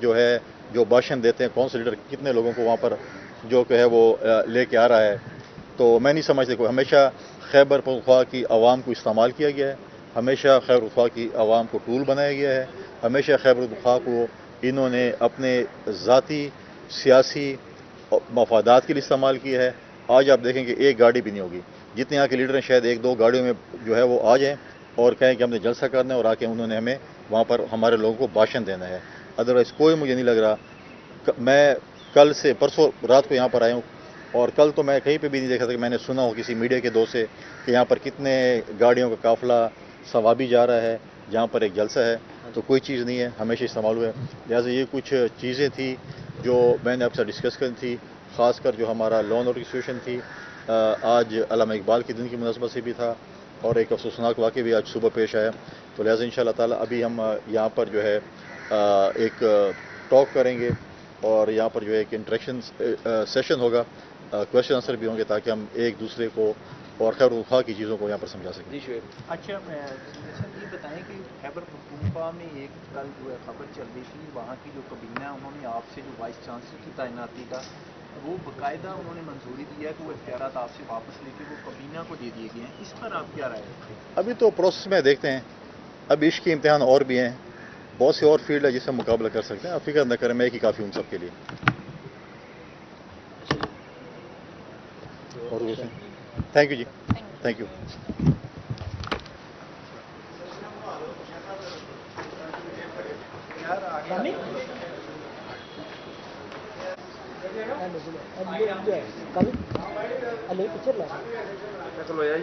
जो है जो भाषण देते हैं, कौन से लीडर कितने लोगों को वहाँ पर जो है वो लेके आ रहा है। तो मैं नहीं समझता कि हमेशा खैबर पख्तूनख्वा की आवाम को इस्तेमाल किया गया है, हमेशा खैबर पख्तूनख्वा की आवाम को टूल बनाया गया है, हमेशा खैबर पख्तूनख्वा को इन्होंने अपने ज़ाती सियासी मफादात के लिए इस्तेमाल किया है। आज आप देखेंगे एक गाड़ी भी नहीं होगी, जितने यहाँ के लीडर हैं शायद एक दो गाड़ियों में जो है वो आ जाएँ और कहें कि हमने जलसा करना है और आके उन्होंने हमें वहाँ पर हमारे लोगों को भाषण देना है। अदरवाइज़ कोई मुझे नहीं लग रहा। मैं कल से परसों रात को यहाँ पर आया हूँ और कल तो मैं कहीं पे भी नहीं देखा था कि मैंने सुना हो किसी मीडिया के दोस्त से कि यहाँ पर कितने गाड़ियों का काफिला सवाबी जा रहा है, जहाँ पर एक जलसा है। तो कोई चीज़ नहीं है, हमेशा इस्तेमाल हुआ है। लिहाजा ये कुछ चीज़ें थी जो मैंने आपसे डिस्कस करनी थी, ख़ासकर जो हमारा लॉ एंड ऑर्डर सिचुएशन थी। आज अल्लामा इकबाल के दिन की मुनासबत से भी था और एक अफसोसनाक वाक़या भी आज सुबह पेश आया। तो लिहाजा इंशाअल्लाह ताला अभी हम यहाँ पर जो है एक टॉक करेंगे और यहाँ पर जो है एक इंटरेक्शन सेशन होगा, क्वेश्चन आंसर भी होंगे ताकि हम एक दूसरे को और खैबर पख्तूनख्वा की चीज़ों को यहाँ पर समझा सकें। जी अच्छा, ये बताएं कि खैबर पख्तूनख्वा में एक कल जो है खबर चल रही थी, वहाँ की जो कबीना है उन्होंने आपसे जो वाइस चांसलर की तैनाती का वो बाकायदा उन्होंने मंजूरी दी है कि वो इख्तियारात आपसे वापस लेके वो कबीना को दे दिए गए हैं। इस पर आप क्या राय रखते हैं? अभी तो प्रोसेस में देखते हैं, अब इश्क के इम्तिहान और भी हैं, बहुत से और फील्ड है जिससे मुकाबला कर सकते हैं। आप फिक्र न करें, मैं एक ही काफ़ी हूँ सबके लिए। और thank you ji, thank you. चलो यार